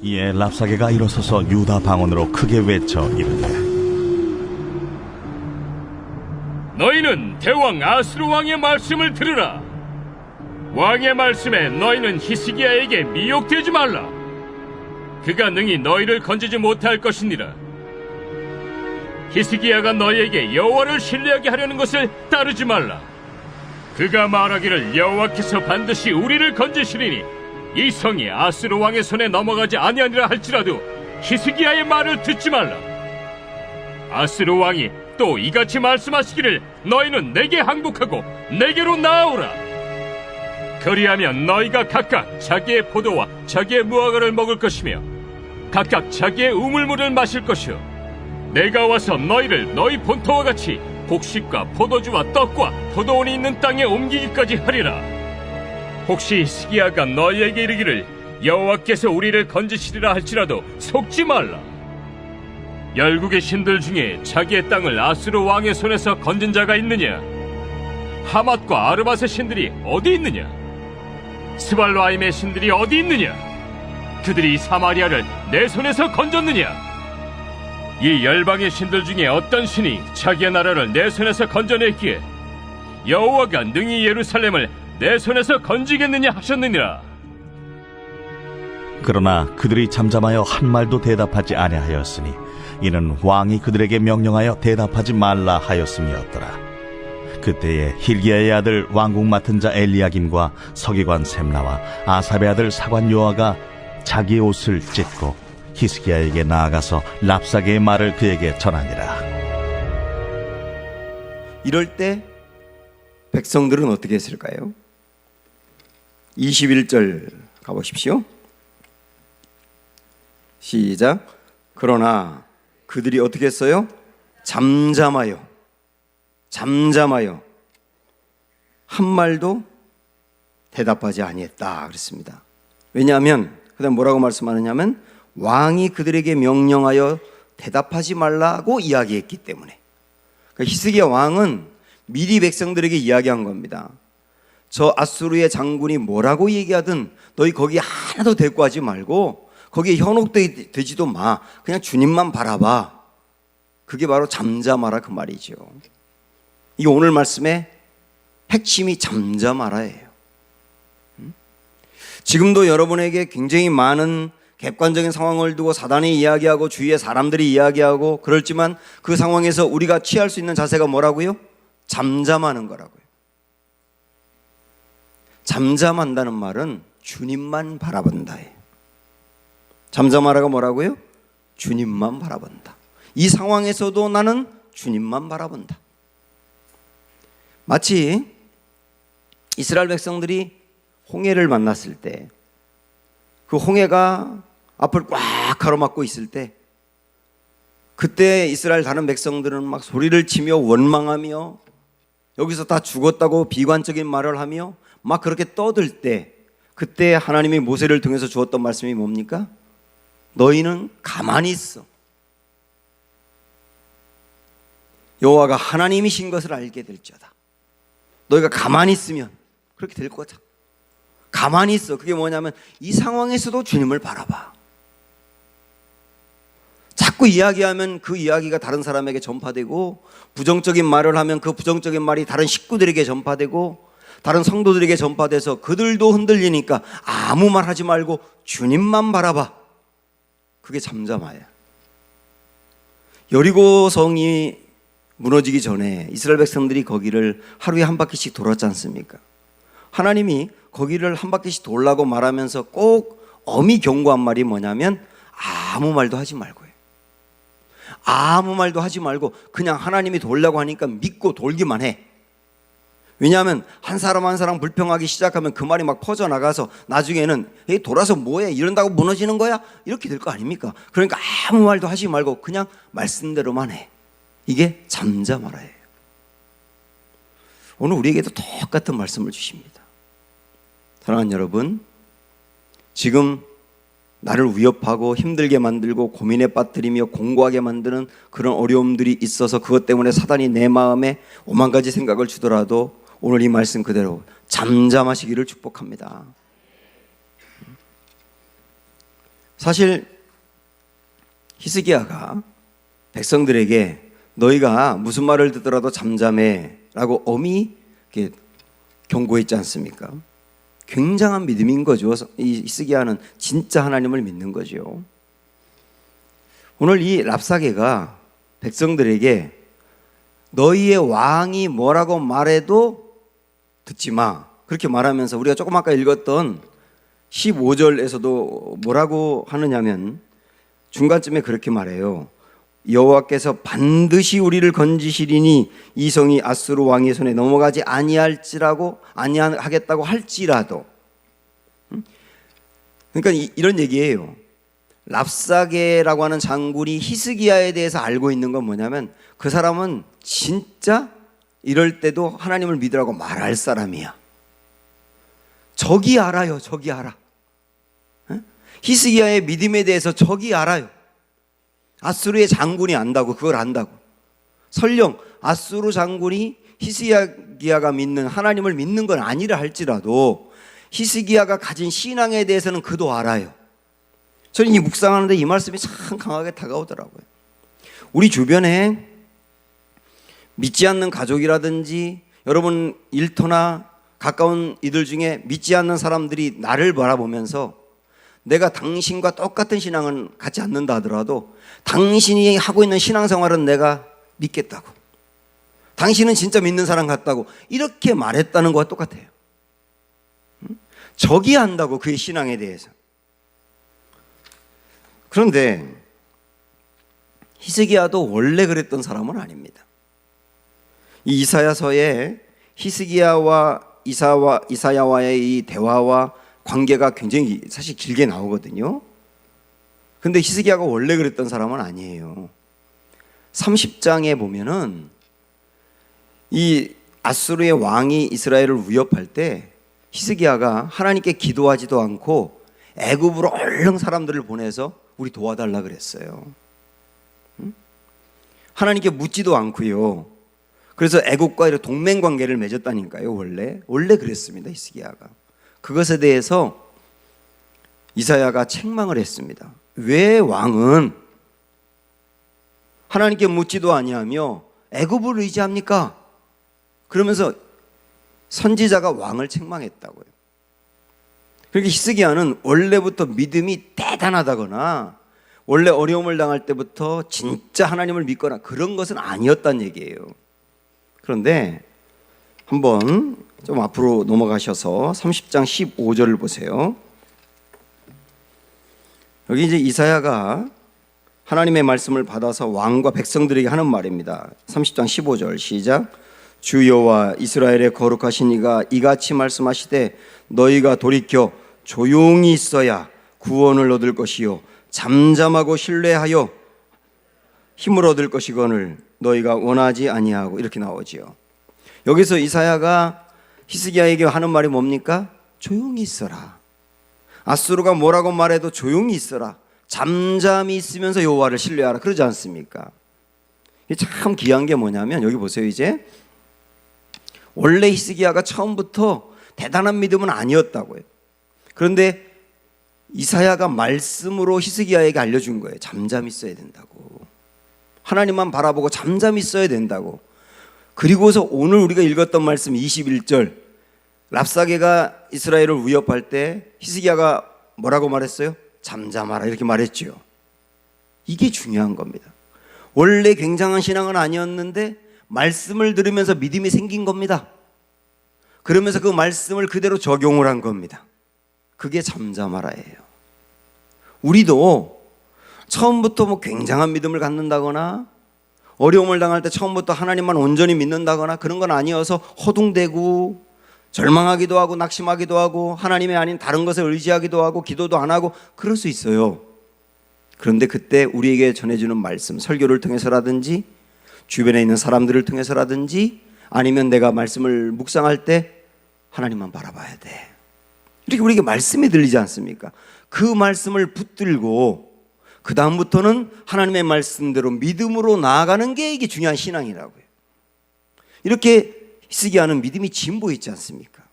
이에 랍사게가 일어서서 유다 방언으로 크게 외쳐 이르되, 너희는 대왕 아수르 왕의 말씀을 들으라. 왕의 말씀에 너희는 히스기야에게 미혹되지 말라. 그가 능히 너희를 건지지 못할 것이니라. 히스기야가 너희에게 여호와를 신뢰하게 하려는 것을 따르지 말라. 그가 말하기를 여호와께서 반드시 우리를 건지시리니 이 성이 아수르 왕의 손에 넘어가지 아니하니라 할지라도 히스기야의 말을 듣지 말라. 아수르 왕이 또 이같이 말씀하시기를 너희는 내게 항복하고 내게로 나아오라. 그리하면 너희가 각각 자기의 포도와 자기의 무화과를 먹을 것이며 각각 자기의 우물물을 마실 것이요 내가 와서 너희를 너희 본토와 같이 곡식과 포도주와 떡과 포도원이 있는 땅에 옮기기까지 하리라. 혹시 히스기야가 너희에게 이르기를 여호와께서 우리를 건지시리라 할지라도 속지 말라. 열국의 신들 중에 자기의 땅을 아수르 왕의 손에서 건진 자가 있느냐? 하맛과 아르밧의 신들이 어디 있느냐? 스발라임의 신들이 어디 있느냐? 그들이 사마리아를 내 손에서 건졌느냐? 이 열방의 신들 중에 어떤 신이 자기의 나라를 내 손에서 건져냈기에 여호와가 능히 예루살렘을 내 손에서 건지겠느냐 하셨느니라. 그러나 그들이 잠잠하여 한 말도 대답하지 아니하였으니 이는 왕이 그들에게 명령하여 대답하지 말라 하였음이었더라. 그때에 힐기야의 아들 왕궁 맡은 자 엘리야김과 서기관 셈나와 아삽의 아들 사관 요아가 자기의 옷을 찢고 히스기야에게 나아가서 랍사게의 말을 그에게 전하니라. 이럴 때 백성들은 어떻게 했을까요? 21절 가보십시오. 시작. 그러나 그들이 어떻게 했어요? 잠잠하여 한 말도 대답하지 아니했다 그랬습니다. 왜냐하면 그 다음 뭐라고 말씀하느냐면 왕이 그들에게 명령하여 대답하지 말라고 이야기했기 때문에. 그러니까 히스기야 왕은 미리 백성들에게 이야기한 겁니다. 저 아수르의 장군이 뭐라고 얘기하든 너희 거기 하나도 대꾸하지 말고 거기에 현혹되지도 마. 그냥 주님만 바라봐. 그게 바로 잠잠하라 그 말이죠. 이 오늘 말씀의 핵심이 잠잠하라예요. 지금도 여러분에게 굉장히 많은 객관적인 상황을 두고 사단이 이야기하고 주위의 사람들이 이야기하고 그렇지만 그 상황에서 우리가 취할 수 있는 자세가 뭐라고요? 잠잠하는 거라고요. 잠잠한다는 말은 주님만 바라본다예요. 잠잠하라가 뭐라고요? 주님만 바라본다. 이 상황에서도 나는 주님만 바라본다. 마치 이스라엘 백성들이 홍해를 만났을 때 그 홍해가 앞을 꽉 가로막고 있을 때 그때 이스라엘 다른 백성들은 막 소리를 치며 원망하며 여기서 다 죽었다고 비관적인 말을 하며 막 그렇게 떠들 때 그때 하나님이 모세를 통해서 주었던 말씀이 뭡니까? 너희는 가만히 있어. 여호와가 하나님이신 것을 알게 될지어다. 너희가 가만히 있으면 그렇게 될 거다. 가만히 있어. 그게 뭐냐면 이 상황에서도 주님을 바라봐. 자꾸 이야기하면 그 이야기가 다른 사람에게 전파되고 부정적인 말을 하면 그 부정적인 말이 다른 식구들에게 전파되고 다른 성도들에게 전파돼서 그들도 흔들리니까 아무 말 하지 말고 주님만 바라봐. 그게 잠잠하야. 여리고 성이 무너지기 전에 이스라엘 백성들이 거기를 하루에 한 바퀴씩 돌았지 않습니까? 하나님이 거기를 한 바퀴씩 돌라고 말하면서 꼭 엄히 경고한 말이 뭐냐면 아무 말도 하지 말고요. 아무 말도 하지 말고 그냥 하나님이 돌라고 하니까 믿고 돌기만 해. 왜냐하면 한 사람 한 사람 불평하기 시작하면 그 말이 막 퍼져나가서 나중에는 돌아서 뭐해 이런다고 무너지는 거야? 이렇게 될 거 아닙니까? 그러니까 아무 말도 하지 말고 그냥 말씀대로만 해. 이게 잠잠하라예요. 오늘 우리에게도 똑같은 말씀을 주십니다. 사랑하는 여러분, 지금 나를 위협하고 힘들게 만들고 고민에 빠뜨리며 공고하게 만드는 그런 어려움들이 있어서 그것 때문에 사단이 내 마음에 오만 가지 생각을 주더라도 오늘 이 말씀 그대로 잠잠하시기를 축복합니다. 사실 히스기야가 백성들에게 너희가 무슨 말을 듣더라도 잠잠해라고 엄히 이렇게 경고했지 않습니까? 굉장한 믿음인 거죠. 이 히스기야는 진짜 하나님을 믿는 거죠. 오늘 이 랍사게가 백성들에게 너희의 왕이 뭐라고 말해도 듣지 마, 그렇게 말하면서 우리가 조금 아까 읽었던 15절에서도 뭐라고 하느냐면 중간쯤에 그렇게 말해요. 여호와께서 반드시 우리를 건지시리니 이 성이 아수르 왕의 손에 넘어가지 아니하겠다고 할지라도. 그러니까 이런 얘기예요. 랍사게라고 하는 장군이 히스기야에 대해서 알고 있는 건 뭐냐면 그 사람은 진짜 이럴 때도 하나님을 믿으라고 말할 사람이야. 적이 알아요. 적이 알아. 히스기야의 믿음에 대해서 적이 알아요. 아수르의 장군이 안다고, 그걸 안다고. 설령 아수르 장군이 히스기야가 믿는 하나님을 믿는 건 아니라 할지라도 히스기야가 가진 신앙에 대해서는 그도 알아요. 저는 이 묵상하는데 이 말씀이 참 강하게 다가오더라고요. 우리 주변에 믿지 않는 가족이라든지 여러분 일터나 가까운 이들 중에 믿지 않는 사람들이 나를 바라보면서 내가 당신과 똑같은 신앙은 갖지 않는다 하더라도 당신이 하고 있는 신앙생활은 내가 믿겠다고, 당신은 진짜 믿는 사람 같다고 이렇게 말했다는 것과 똑같아요. 적이 안다고, 그의 신앙에 대해서. 그런데 히스기야도 원래 그랬던 사람은 아닙니다. 이 이사야서에 히스기야와 이사야와의 이 대화와 관계가 굉장히 사실 길게 나오거든요. 근데 히스기야가 원래 그랬던 사람은 아니에요. 30장에 보면은 이 아수르의 왕이 이스라엘을 위협할 때 히스기야가 하나님께 기도하지도 않고 애굽으로 얼른 사람들을 보내서 우리 도와달라 그랬어요. 하나님께 묻지도 않고요. 그래서 애굽과 이렇게 동맹 관계를 맺었다니까요. 원래 그랬습니다. 히스기야가. 그것에 대해서 이사야가 책망을 했습니다. 왜 왕은 하나님께 묻지도 아니하며 애굽을 의지합니까? 그러면서 선지자가 왕을 책망했다고요. 그렇게 히스기야는 원래부터 믿음이 대단하다거나 원래 어려움을 당할 때부터 진짜 하나님을 믿거나 그런 것은 아니었다는 얘기예요. 그런데 한번 좀 앞으로 넘어가셔서 30장 15절을 보세요. 여기 이제 이사야가 하나님의 말씀을 받아서 왕과 백성들에게 하는 말입니다. 30장 15절 시작. 주 여호와 이스라엘의 거룩하신 이가 이같이 말씀하시되 너희가 돌이켜 조용히 있어야 구원을 얻을 것이요 잠잠하고 신뢰하여 힘을 얻을 것이거늘 너희가 원하지 아니하고, 이렇게 나오지요. 여기서 이사야가 히스기야에게 하는 말이 뭡니까? 조용히 있어라. 아수르가 뭐라고 말해도 조용히 있어라. 잠잠히 있으면서 여호와를 신뢰하라. 그러지 않습니까? 이게 참 귀한 게 뭐냐면 여기 보세요. 이제 원래 히스기야가 처음부터 대단한 믿음은 아니었다고요. 그런데 이사야가 말씀으로 히스기야에게 알려준 거예요. 잠잠히 있어야 된다고. 하나님만 바라보고 잠잠히 있어야 된다고. 그리고서 오늘 우리가 읽었던 말씀 21절, 랍사게가 이스라엘을 위협할 때 히스기야가 뭐라고 말했어요? 잠잠하라, 이렇게 말했죠. 이게 중요한 겁니다. 원래 굉장한 신앙은 아니었는데 말씀을 들으면서 믿음이 생긴 겁니다. 그러면서 그 말씀을 그대로 적용을 한 겁니다. 그게 잠잠하라예요. 우리도 처음부터 뭐 굉장한 믿음을 갖는다거나 어려움을 당할 때 처음부터 하나님만 온전히 믿는다거나 그런 건 아니어서 허둥대고 절망하기도 하고 낙심하기도 하고 하나님이 아닌 다른 것을 의지하기도 하고 기도도 안 하고 그럴 수 있어요. 그런데 그때 우리에게 전해주는 말씀, 설교를 통해서라든지 주변에 있는 사람들을 통해서라든지 아니면 내가 말씀을 묵상할 때 하나님만 바라봐야 돼, 이렇게 우리에게 말씀이 들리지 않습니까? 그 말씀을 붙들고 그 다음부터는 하나님의 말씀대로 믿음으로 나아가는 게 이게 중요한 신앙이라고요. 이렇게 히스기야는 믿음이 진보했지 않습니까?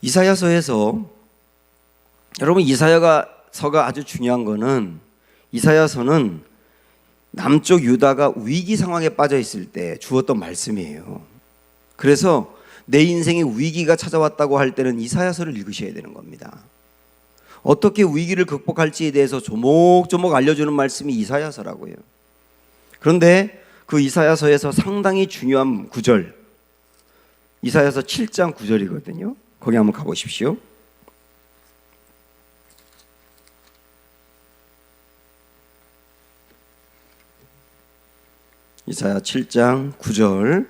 이사야서에서 여러분, 이사야서가 아주 중요한 거는, 이사야서는 남쪽 유다가 위기 상황에 빠져 있을 때 주었던 말씀이에요. 그래서 내 인생에 위기가 찾아왔다고 할 때는 이사야서를 읽으셔야 되는 겁니다. 어떻게 위기를 극복할지에 대해서 조목조목 알려주는 말씀이 이사야서라고요. 그런데 그 이사야서에서 상당히 중요한 구절, 이사야서 7장 9절이거든요. 거기 한번 가보십시오. 이사야 7장 9절.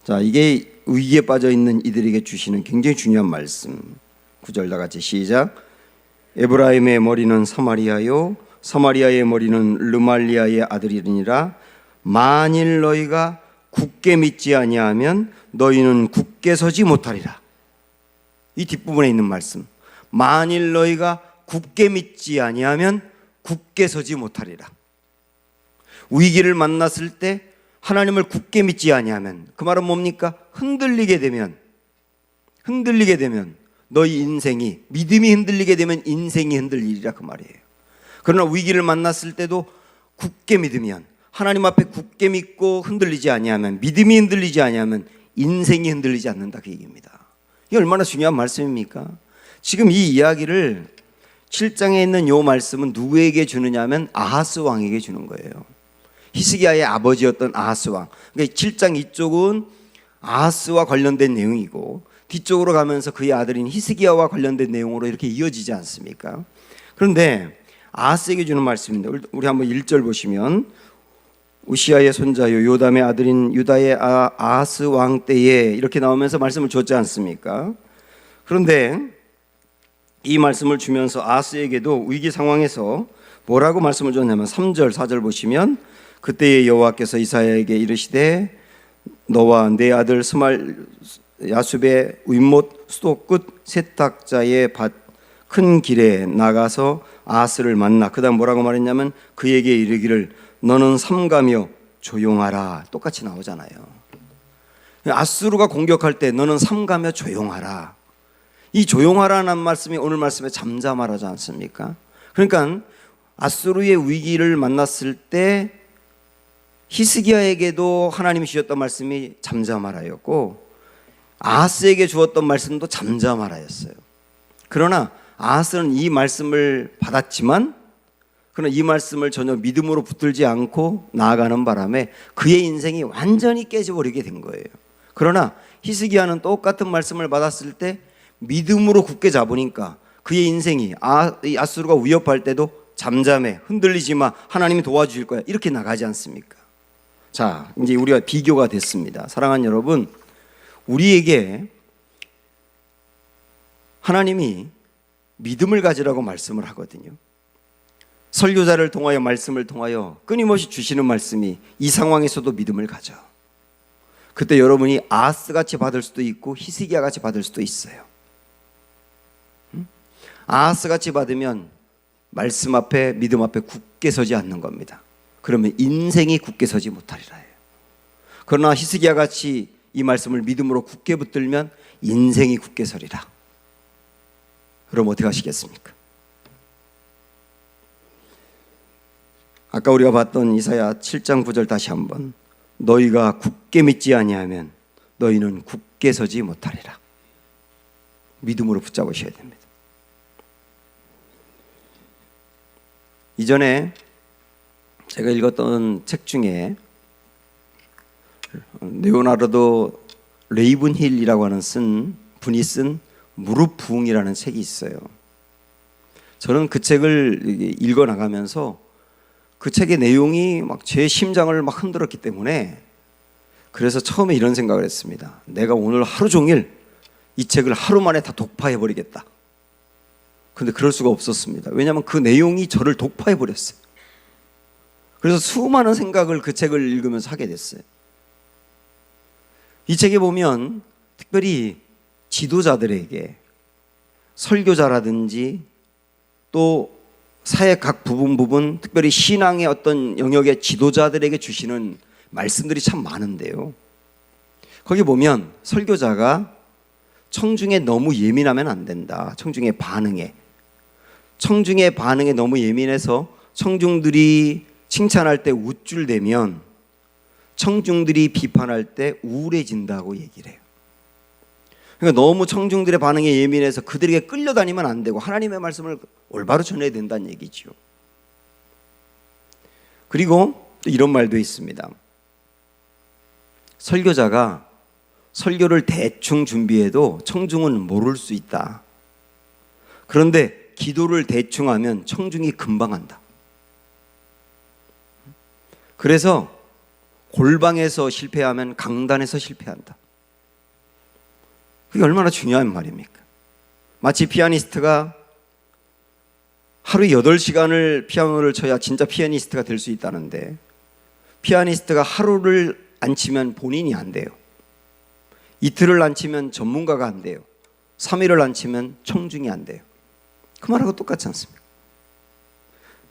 자, 이게 위기에 빠져 있는 이들에게 주시는 굉장히 중요한 말씀. 9절 다 같이 시작. 에브라임의 머리는 사마리아요, 사마리아의 머리는 르말리아의 아들이니라. 만일 너희가 굳게 믿지 아니하면 너희는 굳게 서지 못하리라. 이 뒷부분에 있는 말씀. 만일 너희가 굳게 믿지 아니하면 굳게 서지 못하리라. 위기를 만났을 때 하나님을 굳게 믿지 아니하면, 그 말은 뭡니까? 흔들리게 되면 너희 인생이, 믿음이 흔들리게 되면 인생이 흔들리리라, 그 말이에요. 그러나 위기를 만났을 때도 굳게 믿으면, 하나님 앞에 굳게 믿고 흔들리지 아니하면, 믿음이 흔들리지 아니하면 인생이 흔들리지 않는다, 그 얘기입니다. 이게 얼마나 중요한 말씀입니까? 지금 이 이야기를 7장에 있는 이 말씀은 누구에게 주느냐 하면 아하스 왕에게 주는 거예요. 히스기야의 아버지였던 아하스 왕. 그러니까 7장 이쪽은 아하스와 관련된 내용이고, 뒤쪽으로 가면서 그의 아들인 히스기야와 관련된 내용으로 이렇게 이어지지 않습니까? 그런데 아하스에게 주는 말씀인데, 우리 한번 1절 보시면, 우시아의 손자요 요담의 아들인 유다의 아하스 왕 때에, 이렇게 나오면서 말씀을 줬지 않습니까? 그런데 이 말씀을 주면서 아하스에게도 위기 상황에서 뭐라고 말씀을 줬냐면 3절 4절 보시면, 그때의 여호와께서 이사야에게 이르시되 너와 내 아들 스말 야숲의 윗못 수도 끝 세탁자의 밭 큰 길에 나가서 아하스를 만나. 그 다음 뭐라고 말했냐면 그에게 이르기를 너는 삼가며 조용하라. 똑같이 나오잖아요. 아수르가 공격할 때 너는 삼가며 조용하라. 이 조용하라는 말씀이 오늘 말씀에 잠잠하라지 않습니까? 그러니까 아수르의 위기를 만났을 때 히스기야에게도 하나님이 주셨던 말씀이 잠잠하라였고, 아하스에게 주었던 말씀도 잠잠하라였어요. 그러나 아하스는 이 말씀을 받았지만, 그러나 이 말씀을 전혀 믿음으로 붙들지 않고 나아가는 바람에 그의 인생이 완전히 깨져버리게 된 거예요. 그러나 히스기야는 똑같은 말씀을 받았을 때 믿음으로 굳게 잡으니까 그의 인생이 아수르가 위협할 때도 잠잠해, 흔들리지 마, 하나님이 도와주실 거야, 이렇게 나가지 않습니까? 자, 이제 우리가 비교가 됐습니다. 사랑하는 여러분, 우리에게 하나님이 믿음을 가지라고 말씀을 하거든요. 설교자를 통하여, 말씀을 통하여 끊임없이 주시는 말씀이 이 상황에서도 믿음을 가져. 그때 여러분이 아하스같이 받을 수도 있고 히스기야같이 받을 수도 있어요. 아하스같이 받으면 말씀 앞에, 믿음 앞에 굳게 서지 않는 겁니다. 그러면 인생이 굳게 서지 못하리라 해요. 그러나 히스기야같이 이 말씀을 믿음으로 굳게 붙들면 인생이 굳게 서리라. 그럼 어떻게 하시겠습니까? 아까 우리가 봤던 이사야 7장 9절 다시 한번, 너희가 굳게 믿지 아니하면 너희는 굳게 서지 못하리라. 믿음으로 붙잡으셔야 됩니다. 이전에 제가 읽었던 책 중에 레오나르도 레이븐힐이라고 하는 분이 쓴 무릎 부흥이라는 책이 있어요. 저는 그 책을 읽어 나가면서 그 책의 내용이 막 제 심장을 막 흔들었기 때문에, 그래서 처음에 이런 생각을 했습니다. 내가 오늘 하루 종일 이 책을 하루 만에 다 독파해 버리겠다. 근데 그럴 수가 없었습니다. 왜냐하면 그 내용이 저를 독파해 버렸어요. 그래서 수많은 생각을 그 책을 읽으면서 하게 됐어요. 이 책에 보면 특별히 지도자들에게, 설교자라든지 또 사회 각 부분, 특별히 신앙의 어떤 영역의 지도자들에게 주시는 말씀들이 참 많은데요. 거기 보면 설교자가 청중에 너무 예민하면 안 된다. 청중의 반응에 너무 예민해서 청중들이 칭찬할 때 우쭐대면 청중들이 비판할 때 우울해진다고 얘기를 해요. 그러니까 너무 청중들의 반응에 예민해서 그들에게 끌려다니면 안 되고 하나님의 말씀을 올바로 전해야 된다는 얘기죠. 그리고 또 이런 말도 있습니다. 설교자가 설교를 대충 준비해도 청중은 모를 수 있다. 그런데 기도를 대충 하면 청중이 금방 한다. 그래서 골방에서 실패하면 강단에서 실패한다. 그게 얼마나 중요한 말입니까? 마치 피아니스트가 하루 8시간을 피아노를 쳐야 진짜 피아니스트가 될 수 있다는데 피아니스트가 하루를 안 치면 본인이 안 돼요. 이틀을 안 치면 전문가가 안 돼요. 3일을 안 치면 청중이 안 돼요. 그 말하고 똑같지 않습니까?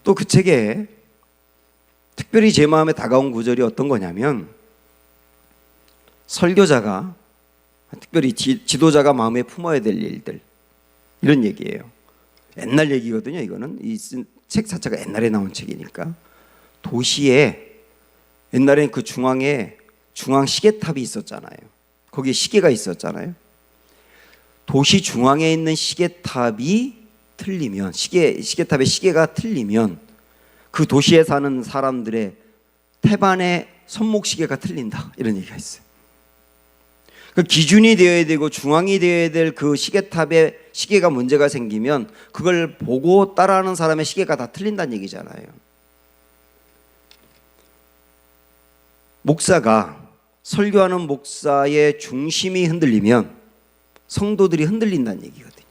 또 그 책에 특별히 제 마음에 다가온 구절이 어떤 거냐면 설교자가 특별히 지도자가 마음에 품어야 될 일들 이런 얘기예요. 옛날 얘기거든요. 이거는 이 책 자체가 옛날에 나온 책이니까 도시에 옛날엔 그 중앙에 중앙 시계탑이 있었잖아요. 거기에 시계가 있었잖아요. 도시 중앙에 있는 시계탑이 틀리면 시계탑의 시계가 틀리면 그 도시에 사는 사람들의 태반의 손목시계가 틀린다 이런 얘기가 있어요. 그 기준이 되어야 되고 중앙이 되어야 될 그 시계탑의 시계가 문제가 생기면 그걸 보고 따라하는 사람의 시계가 다 틀린다는 얘기잖아요. 목사가 설교하는 목사의 중심이 흔들리면 성도들이 흔들린다는 얘기거든요.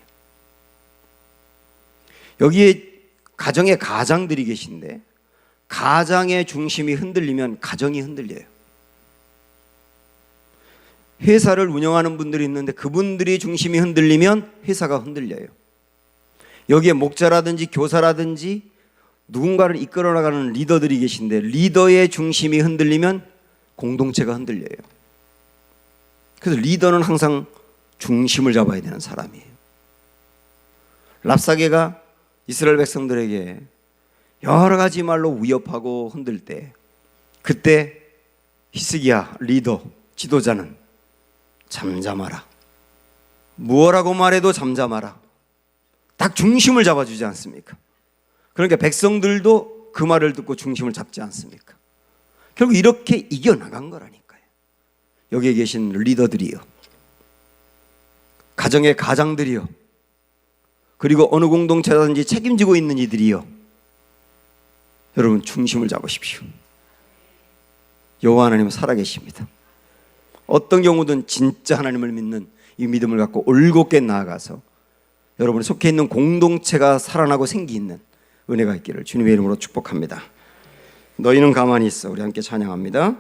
여기에 가정의 가장들이 계신데 가장의 중심이 흔들리면 가정이 흔들려요. 회사를 운영하는 분들이 있는데 그분들이 중심이 흔들리면 회사가 흔들려요. 여기에 목자라든지 교사라든지 누군가를 이끌어 나가는 리더들이 계신데 리더의 중심이 흔들리면 공동체가 흔들려요. 그래서 리더는 항상 중심을 잡아야 되는 사람이에요. 랍사게가 이스라엘 백성들에게 여러 가지 말로 위협하고 흔들 때 그때 히스기야 리더 지도자는 잠잠하라. 무엇라고 말해도 잠잠하라. 딱 중심을 잡아주지 않습니까? 그러니까 백성들도 그 말을 듣고 중심을 잡지 않습니까? 결국 이렇게 이겨나간 거라니까요. 여기에 계신 리더들이요, 가정의 가장들이요, 그리고 어느 공동체라든지 책임지고 있는 이들이요, 여러분 중심을 잡으십시오. 여호와 하나님은 살아계십니다. 어떤 경우든 진짜 하나님을 믿는 이 믿음을 갖고 올곧게 나아가서 여러분이 속해 있는 공동체가 살아나고 생기는 은혜가 있기를 주님의 이름으로 축복합니다. 너희는 가만히 있어. 우리 함께 찬양합니다.